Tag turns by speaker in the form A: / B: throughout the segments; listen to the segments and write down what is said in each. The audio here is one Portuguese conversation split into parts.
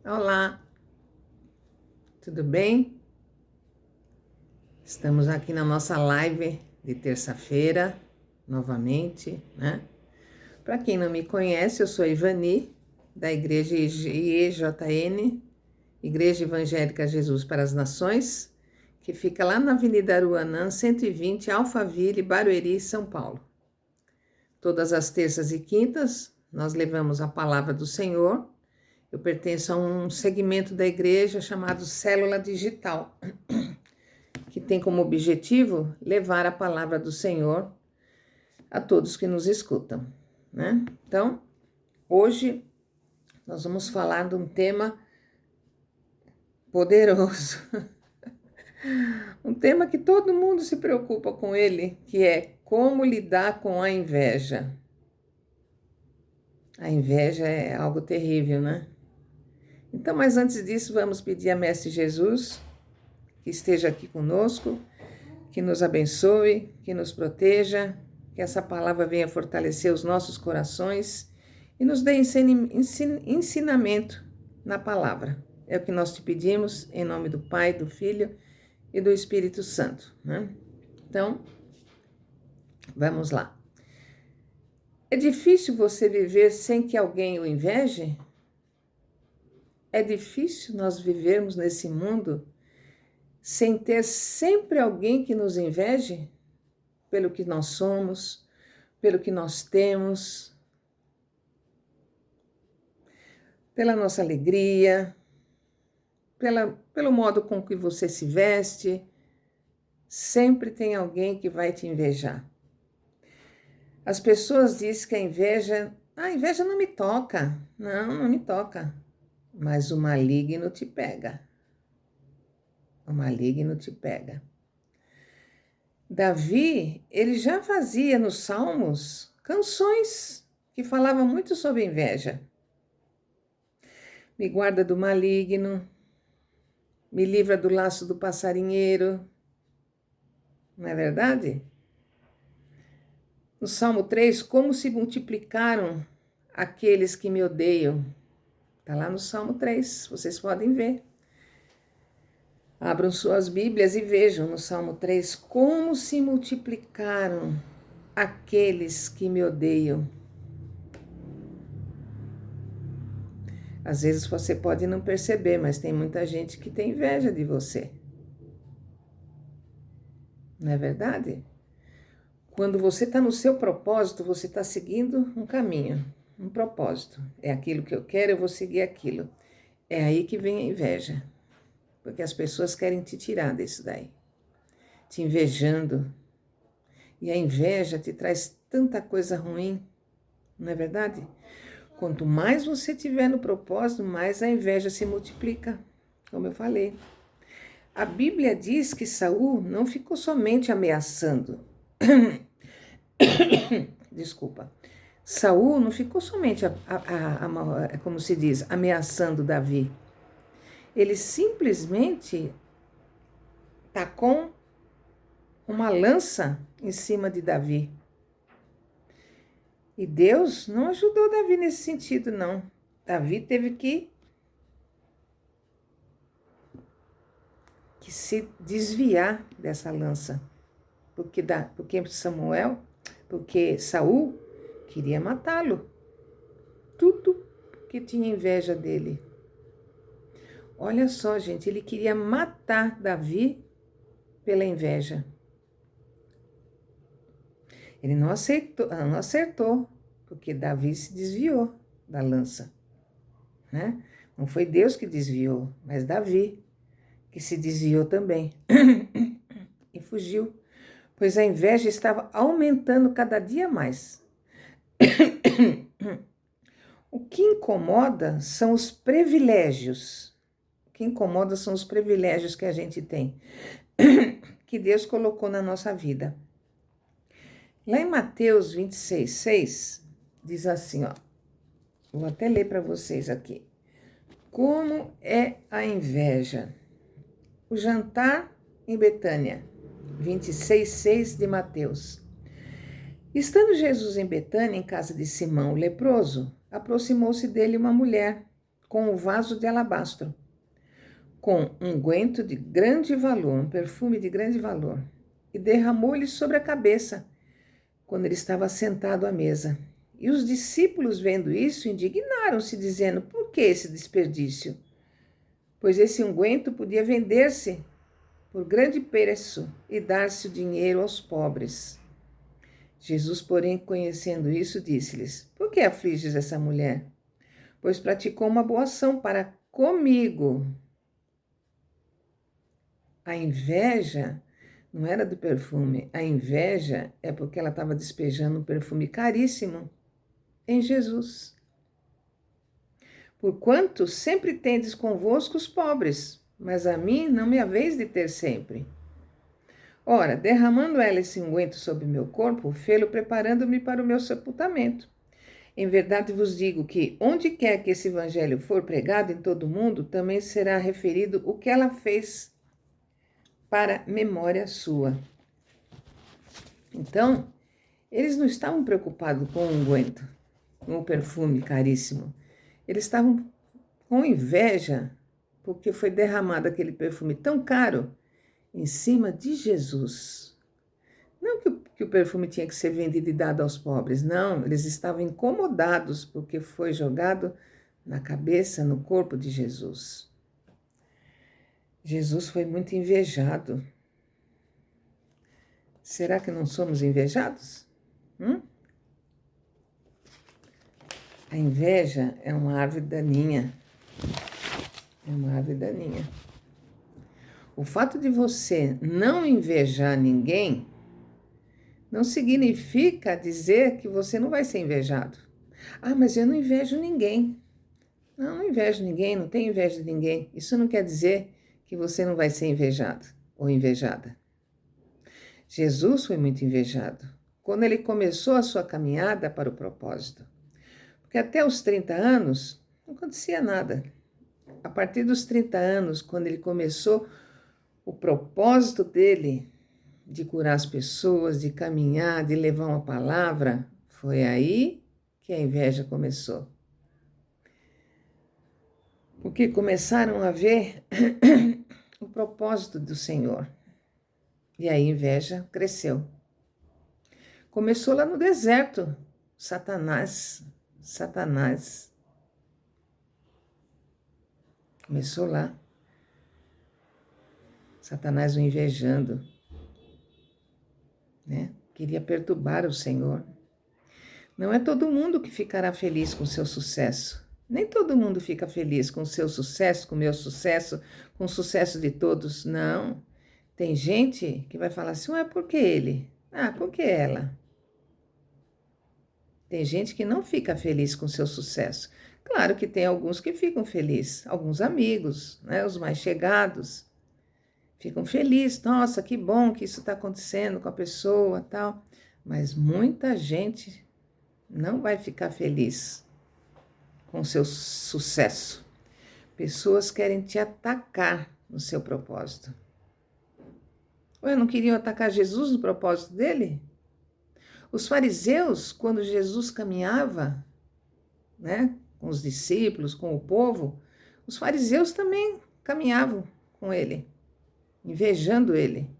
A: Olá, tudo bem? Estamos aqui na nossa live de terça-feira, novamente, né? Para quem não me conhece, eu sou a Ivani, da Igreja IEJN, Igreja Evangélica Jesus para as Nações, que fica lá na Avenida Aruanã, 120, Alphaville, Barueri, São Paulo. Todas as terças e quintas, nós levamos a palavra do Senhor. Eu pertenço a um segmento da igreja chamado Célula Digital, que tem como objetivo levar a palavra do Senhor a todos que nos escutam, né? Então, hoje nós vamos falar de um tema poderoso, um tema que todo mundo se preocupa com ele, que é como lidar com a inveja. A inveja é algo terrível, né? Então, mas antes disso, vamos pedir a Mestre Jesus que esteja aqui conosco, que nos abençoe, que nos proteja, que essa palavra venha fortalecer os nossos corações e nos dê ensinamento na palavra. É o que nós te pedimos, em nome do Pai, do Filho e do Espírito Santo, né? Então, vamos lá. É difícil você viver sem que alguém o inveje? É difícil nós vivermos nesse mundo sem ter sempre alguém que nos inveje pelo que nós somos, pelo que nós temos, pela nossa alegria, pelo modo com que você se veste. Sempre tem alguém que vai te invejar. As pessoas dizem que a inveja não me toca. Não me toca. Mas o maligno te pega. O maligno te pega. Davi, ele já fazia nos Salmos canções que falavam muito sobre inveja. Me guarda do maligno, me livra do laço do passarinheiro. Não é verdade? No Salmo 3, como se multiplicaram aqueles que me odeiam. Está lá no Salmo 3, vocês podem ver. Abram suas Bíblias e vejam no Salmo 3 como se multiplicaram aqueles que me odeiam. Às vezes você pode não perceber, mas tem muita gente que tem inveja de você. Não é verdade? Quando você está no seu propósito, você está seguindo um caminho, um propósito. É aquilo que eu quero, eu vou seguir aquilo. É aí que vem a inveja. Porque as pessoas querem te tirar disso daí. Te invejando. E a inveja te traz tanta coisa ruim. Não é verdade? Quanto mais você tiver no propósito, mais a inveja se multiplica. Como eu falei. A Bíblia diz que Saul não ficou somente ameaçando. Desculpa. Saul não ficou somente, como se diz, ameaçando Davi. Ele simplesmente tacou uma lança em cima de Davi. E Deus não ajudou Davi nesse sentido, não. Davi teve que se desviar dessa lança. Porque Saul queria matá-lo. Tudo que tinha inveja dele. Olha só, gente, ele queria matar Davi pela inveja. Ele não acertou, porque Davi se desviou da lança, né? Não foi Deus que desviou, mas Davi, que se desviou também e fugiu, pois a inveja estava aumentando cada dia mais. O que incomoda são os privilégios. O que incomoda são os privilégios que a gente tem, que Deus colocou na nossa vida. Lá em Mateus 26:6, diz assim, ó, vou até ler para vocês aqui. Como é a inveja? O jantar em Betânia, 26:6 de Mateus. Estando Jesus em Betânia, em casa de Simão o leproso, aproximou-se dele uma mulher com um vaso de alabastro, com um unguento de grande valor, um perfume de grande valor, e derramou-lhe sobre a cabeça, quando ele estava sentado à mesa. E os discípulos, vendo isso, indignaram-se, dizendo: por que esse desperdício? Pois esse unguento podia vender-se por grande preço e dar-se o dinheiro aos pobres. Jesus, porém, conhecendo isso, disse-lhes: por que afliges essa mulher? Pois praticou uma boa ação para comigo. A inveja não era do perfume, a inveja é porque ela estava despejando um perfume caríssimo em Jesus. Porquanto sempre tendes convosco os pobres, mas a mim não me haveis de ter sempre. Ora, derramando ela esse unguento sobre meu corpo, fê-lo preparando-me para o meu sepultamento. Em verdade vos digo que, onde quer que esse evangelho for pregado em todo o mundo, também será referido o que ela fez para memória sua. Então, eles não estavam preocupados com o unguento, com o perfume caríssimo. Eles estavam com inveja, porque foi derramado aquele perfume tão caro em cima de Jesus. Não que o perfume tinha que ser vendido e dado aos pobres, não. Eles estavam incomodados porque foi jogado na cabeça, no corpo de Jesus. Jesus foi muito invejado. Será que não somos invejados? A inveja é uma árvore daninha. É uma árvore daninha. O fato de você não invejar ninguém não significa dizer que você não vai ser invejado. Ah, mas eu não invejo ninguém. Não invejo ninguém, não tenho inveja de ninguém. Isso não quer dizer que você não vai ser invejado ou invejada. Jesus foi muito invejado quando ele começou a sua caminhada para o propósito. Porque até os 30 anos não acontecia nada. A partir dos 30 anos, quando ele começou o propósito dele de curar as pessoas, de caminhar, de levar uma palavra, foi aí que a inveja começou. Porque começaram a ver o propósito do Senhor. E a inveja cresceu. Começou lá no deserto, Satanás. Começou lá. Satanás o invejando, né? Queria perturbar o Senhor. Não é todo mundo que ficará feliz com o seu sucesso. Nem todo mundo fica feliz com o seu sucesso, com o meu sucesso, com o sucesso de todos. Não. Tem gente que vai falar assim, ué, por que ele? Ah, por que ela? Tem gente que não fica feliz com o seu sucesso. Claro que tem alguns que ficam felizes, alguns amigos, né, os mais chegados, ficam felizes. Nossa, que bom que isso está acontecendo com a pessoa, tal. Mas muita gente não vai ficar feliz com o seu sucesso. Pessoas querem te atacar no seu propósito. Ué, não queriam atacar Jesus no propósito dele? Os fariseus, quando Jesus caminhava, né, com os discípulos, com o povo, os fariseus também caminhavam com ele, invejando ele,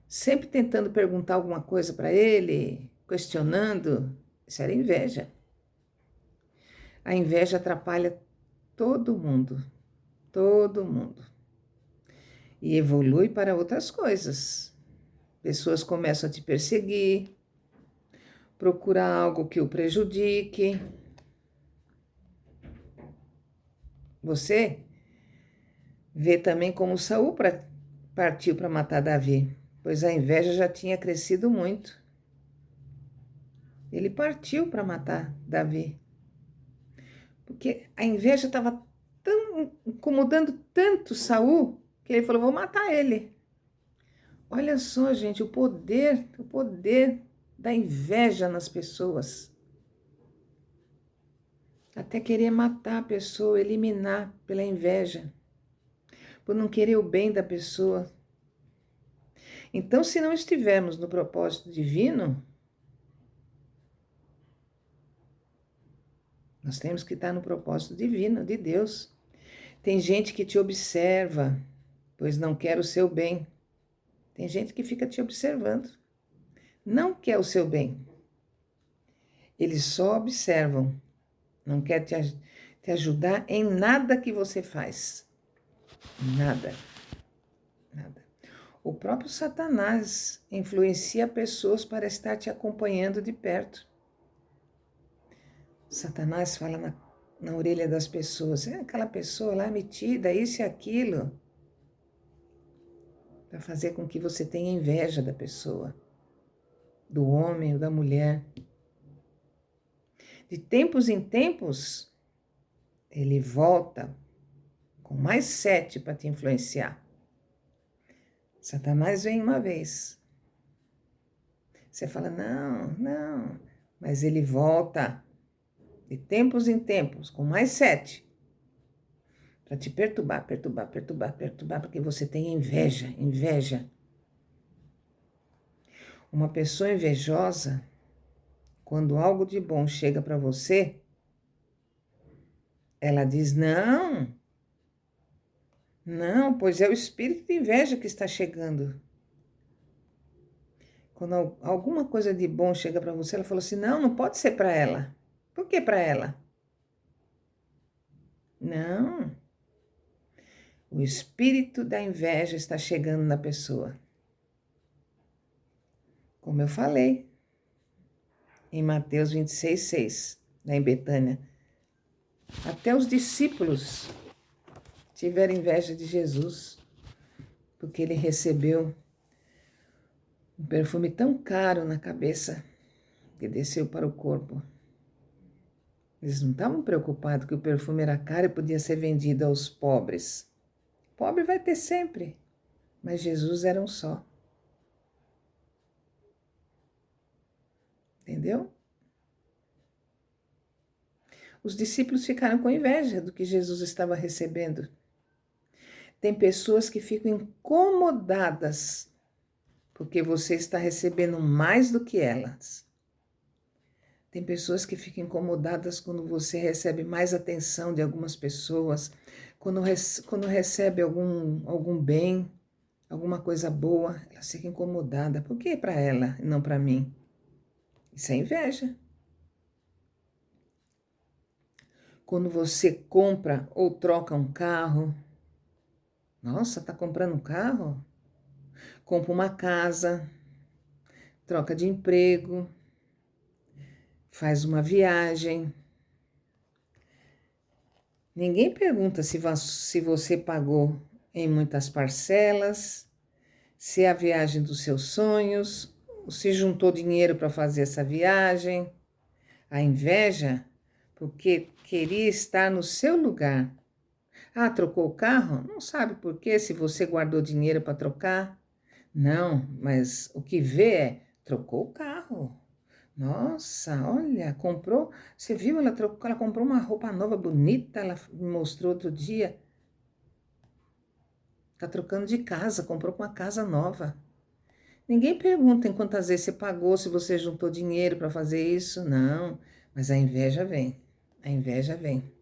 A: sempre tentando perguntar alguma coisa para ele, questionando. Isso era inveja. A inveja atrapalha todo mundo, e evolui para outras coisas. Pessoas começam a te perseguir, procurar algo que o prejudique. Você vê também como Saul partiu para matar Davi, pois a inveja já tinha crescido muito. Ele partiu para matar Davi, porque a inveja estava incomodando tanto Saul que ele falou, vou matar ele. Olha só, gente, o poder da inveja nas pessoas. Até querer matar a pessoa, eliminar pela inveja, por não querer o bem da pessoa. Então, se não estivermos no propósito divino, Nós temos que estar no propósito divino de Deus. Tem gente que te observa, pois não quer o seu bem. Tem gente que fica te observando, não quer o seu bem. Eles só observam, não quer te ajudar em nada que você faz. Nada, nada. O próprio Satanás influencia pessoas para estar te acompanhando de perto. Satanás fala na orelha das pessoas, aquela pessoa lá metida, isso e aquilo, para fazer com que você tenha inveja da pessoa, do homem ou da mulher. De tempos em tempos, ele volta com mais 7 para te influenciar. Satanás vem uma vez. Você fala, não, mas ele volta de tempos em tempos, com mais 7, para te perturbar, porque você tem inveja. Uma pessoa invejosa, quando algo de bom chega para você, ela diz, não, pois é o espírito de inveja que está chegando. Quando alguma coisa de bom chega para você, ela fala assim, não pode ser para ela. Por que para ela? Não. O espírito da inveja está chegando na pessoa. Como eu falei, em Mateus 26:6, lá em Betânia. Até os discípulos tiveram inveja de Jesus, porque ele recebeu um perfume tão caro na cabeça que desceu para o corpo. Eles não estavam preocupados que o perfume era caro e podia ser vendido aos pobres. Pobre vai ter sempre, mas Jesus era um só. Entendeu? Os discípulos ficaram com inveja do que Jesus estava recebendo. Tem pessoas que ficam incomodadas porque você está recebendo mais do que elas. Tem pessoas que ficam incomodadas quando você recebe mais atenção de algumas pessoas, quando recebe algum bem, alguma coisa boa, ela fica incomodada. Por que para ela e não para mim? Isso é inveja. Quando você compra ou troca um carro, nossa, tá comprando um carro? Compra uma casa, troca de emprego, faz uma viagem. Ninguém pergunta se você pagou em muitas parcelas, se é a viagem dos seus sonhos, ou se juntou dinheiro para fazer essa viagem. A inveja, porque queria estar no seu lugar. Ah, trocou o carro? Não sabe por quê, se você guardou dinheiro para trocar. Não, mas o que vê é, trocou o carro. Nossa, olha, comprou, você viu, ela comprou uma roupa nova, bonita, ela me mostrou outro dia. Tá trocando de casa, comprou com uma casa nova. Ninguém pergunta em quantas vezes você pagou, se você juntou dinheiro para fazer isso, não. Mas a inveja vem, a inveja vem.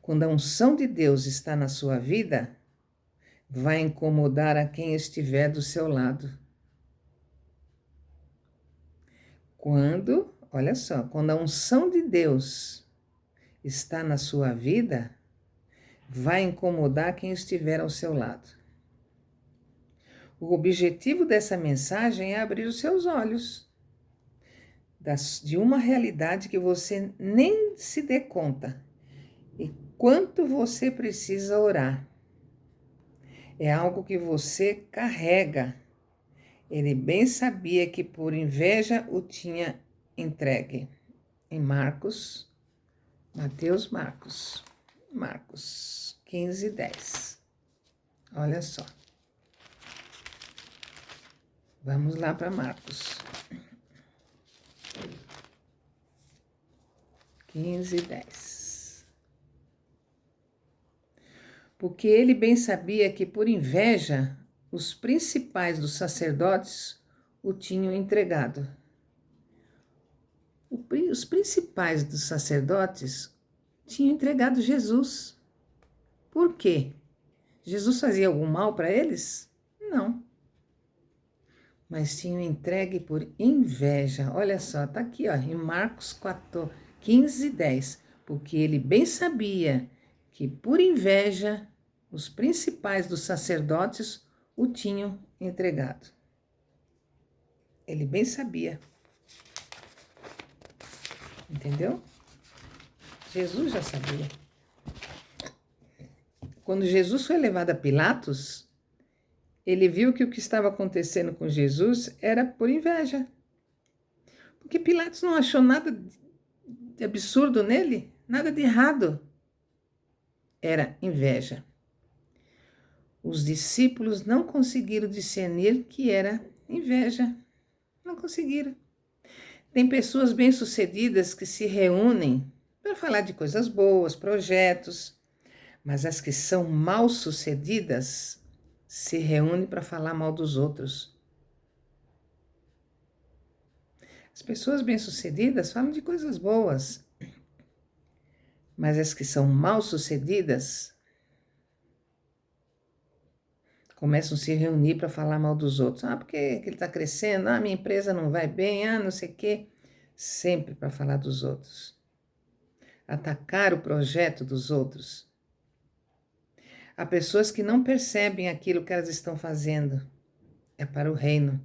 A: Quando a unção de Deus está na sua vida, vai incomodar a quem estiver do seu lado. Olha só, quando a unção de Deus está na sua vida, vai incomodar quem estiver ao seu lado. O objetivo dessa mensagem é abrir os seus olhos de uma realidade que você nem se dê conta e quanto você precisa orar. É algo que você carrega. Ele bem sabia que por inveja o tinha entregue. Em Mateus 15:10. Olha só. Vamos lá para Marcos 15:10. Porque ele bem sabia que por inveja os principais dos sacerdotes o tinham entregado. Os principais dos sacerdotes tinham entregado Jesus. Por quê? Jesus fazia algum mal para eles? Não. Mas tinham entregue por inveja. Olha só, está aqui ó, em Marcos 15, 10. Porque ele bem sabia que por inveja os principais dos sacerdotes o tinham entregado. Ele bem sabia. Entendeu? Jesus já sabia. Quando Jesus foi levado a Pilatos, ele viu que o que estava acontecendo com Jesus era por inveja. Porque Pilatos não achou nada de absurdo nele, nada de errado. Era inveja. Os discípulos não conseguiram discernir que era inveja. Não conseguiram. Tem pessoas bem-sucedidas que se reúnem para falar de coisas boas, projetos, mas as que são mal-sucedidas se reúnem para falar mal dos outros. As pessoas bem-sucedidas falam de coisas boas, mas as que são mal-sucedidas começam a se reunir para falar mal dos outros. Ah, porque ele está crescendo? Ah, minha empresa não vai bem? Ah, não sei o quê. Sempre para falar dos outros. Atacar o projeto dos outros. Há pessoas que não percebem aquilo que elas estão fazendo. É para o reino,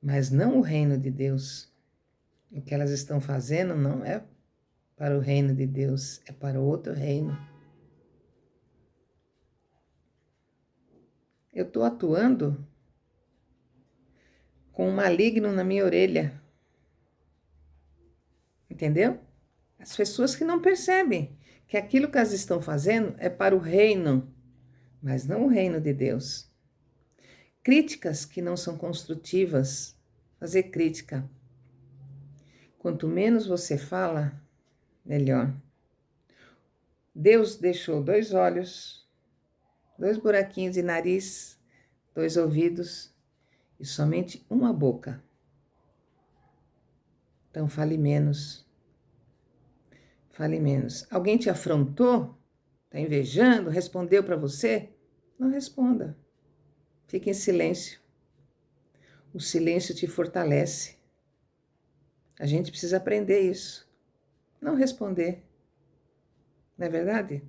A: mas não o reino de Deus. O que elas estão fazendo não é para o reino de Deus, é para outro reino. Eu estou atuando com um maligno na minha orelha. Entendeu? As pessoas que não percebem que aquilo que elas estão fazendo é para o reino, mas não o reino de Deus. Críticas que não são construtivas. Fazer crítica. Quanto menos você fala, melhor. Deus deixou 2 olhos, 2 buraquinhos de nariz, 2 ouvidos e somente uma boca. Então fale menos. Fale menos. Alguém te afrontou? Está invejando? Respondeu para você? Não responda. Fique em silêncio. O silêncio te fortalece. A gente precisa aprender isso. Não responder. Não é verdade?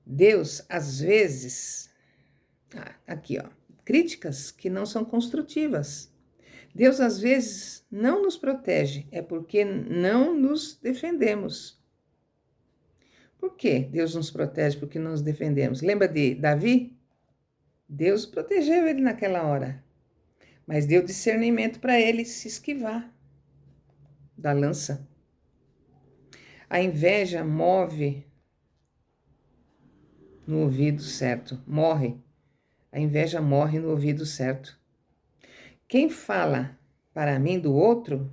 A: Deus, às vezes... aqui, ó. Críticas que não são construtivas. Deus, às vezes, não nos protege. É porque não nos defendemos. Por que Deus nos protege porque não nos defendemos? Lembra de Davi? Deus protegeu ele naquela hora. Mas deu discernimento para ele se esquivar da lança. A inveja move no ouvido certo. Morre. A inveja morre no ouvido certo. Quem fala para mim do outro,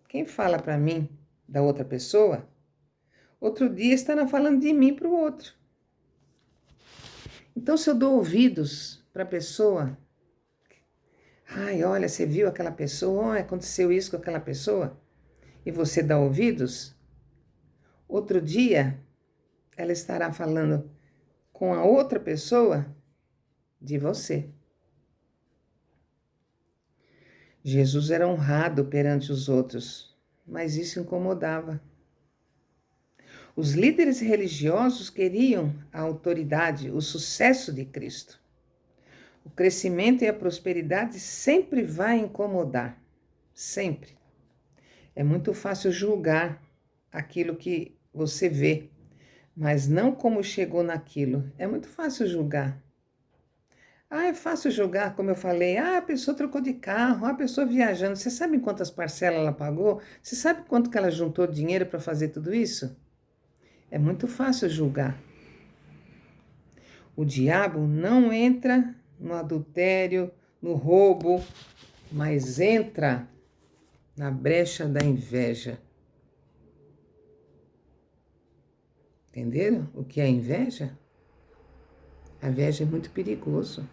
A: quem fala para mim da outra pessoa, outro dia estará falando de mim para o outro. Então, se eu dou ouvidos para a pessoa, ai, olha, você viu aquela pessoa, aconteceu isso com aquela pessoa, e você dá ouvidos, outro dia ela estará falando com a outra pessoa de você. Jesus era honrado perante os outros, mas isso incomodava. Os líderes religiosos queriam a autoridade, o sucesso de Cristo. O crescimento e a prosperidade sempre vai incomodar, sempre. É muito fácil julgar aquilo que você vê, mas não como chegou naquilo. É muito fácil julgar. É fácil julgar, como eu falei. A pessoa trocou de carro, a pessoa viajando. Você sabe quantas parcelas ela pagou? Você sabe quanto que ela juntou dinheiro para fazer tudo isso? É muito fácil julgar. O diabo não entra no adultério, no roubo, mas entra na brecha da inveja. Entenderam o que é inveja? A inveja é muito perigoso.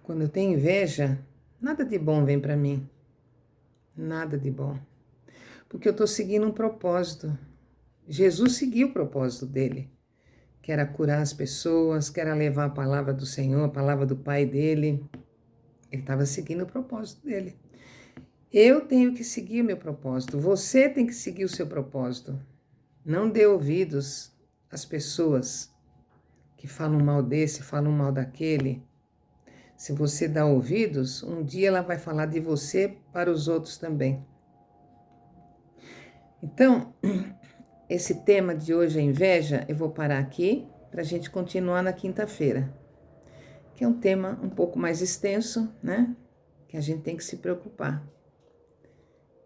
A: Quando eu tenho inveja, nada de bom vem para mim. Nada de bom. Porque eu estou seguindo um propósito. Jesus seguiu o propósito dele, que era curar as pessoas, que era levar a palavra do Senhor, a palavra do Pai dele. Ele estava seguindo o propósito dele. Eu tenho que seguir o meu propósito, você tem que seguir o seu propósito. Não dê ouvidos às pessoas que falam mal desse, falam mal daquele. Se você dá ouvidos, um dia ela vai falar de você para os outros também. Então, esse tema de hoje, a inveja, eu vou parar aqui para a gente continuar na quinta-feira, que é um tema um pouco mais extenso, né? Que a gente tem que se preocupar.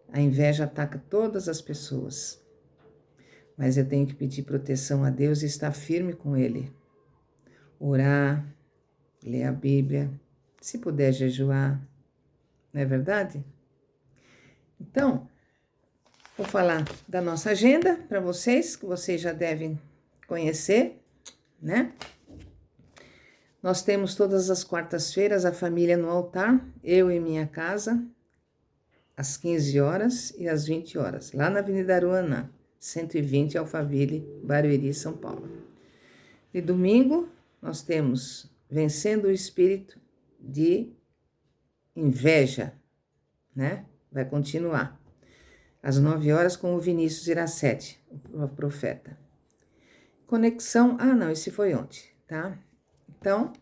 A: A inveja ataca todas as pessoas, mas eu tenho que pedir proteção a Deus e estar firme com Ele. Orar, ler a Bíblia, se puder jejuar, não é verdade? Então, vou falar da nossa agenda para vocês, que vocês já devem conhecer, né? Nós temos todas as quartas-feiras a família no altar, eu em minha casa, às 15 horas e às 20 horas, lá na Avenida Aruanã, 120 Alphaville, Barueri, São Paulo. E domingo nós temos Vencendo o Espírito de Inveja, né? Vai continuar. Às 9 horas com o Vinícius Iracete, o profeta. Conexão, não, esse foi ontem, tá? Então,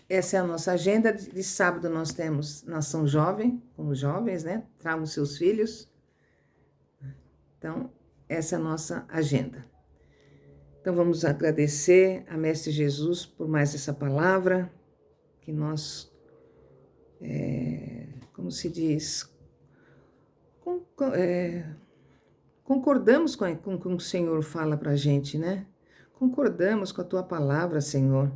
A: essa é a nossa agenda. De sábado nós temos Nação Jovem, como jovens, né? Tragam seus filhos. Então, essa é a nossa agenda. Então, vamos agradecer a Mestre Jesus por mais essa palavra, que nós, como se diz, concordamos com o que o Senhor fala para a gente, né? Concordamos com a tua palavra, Senhor.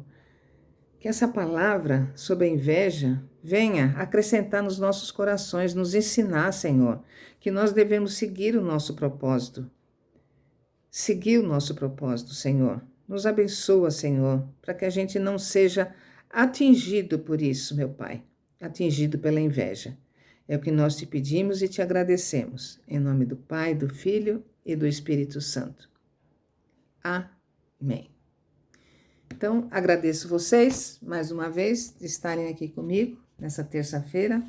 A: Que essa palavra sobre a inveja venha acrescentar nos nossos corações, nos ensinar, Senhor, que nós devemos seguir o nosso propósito. Seguir o nosso propósito, Senhor. Nos abençoa, Senhor, para que a gente não seja atingido por isso, meu Pai, atingido pela inveja. É o que nós te pedimos e te agradecemos. Em nome do Pai, do Filho e do Espírito Santo. Amém. Então, agradeço vocês, mais uma vez, de estarem aqui comigo nessa terça-feira,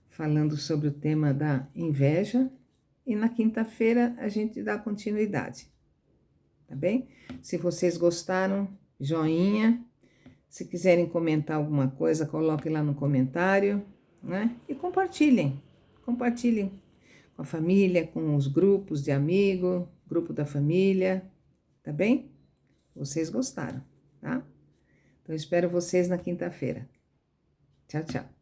A: falando sobre o tema da inveja. E na quinta-feira a gente dá continuidade, tá bem? Se vocês gostaram, joinha. Se quiserem comentar alguma coisa, coloquem lá no comentário, né? E compartilhem com a família, com os grupos de amigos, grupo da família, tá bem? Vocês gostaram, tá? Então, espero vocês na quinta-feira. Tchau, tchau.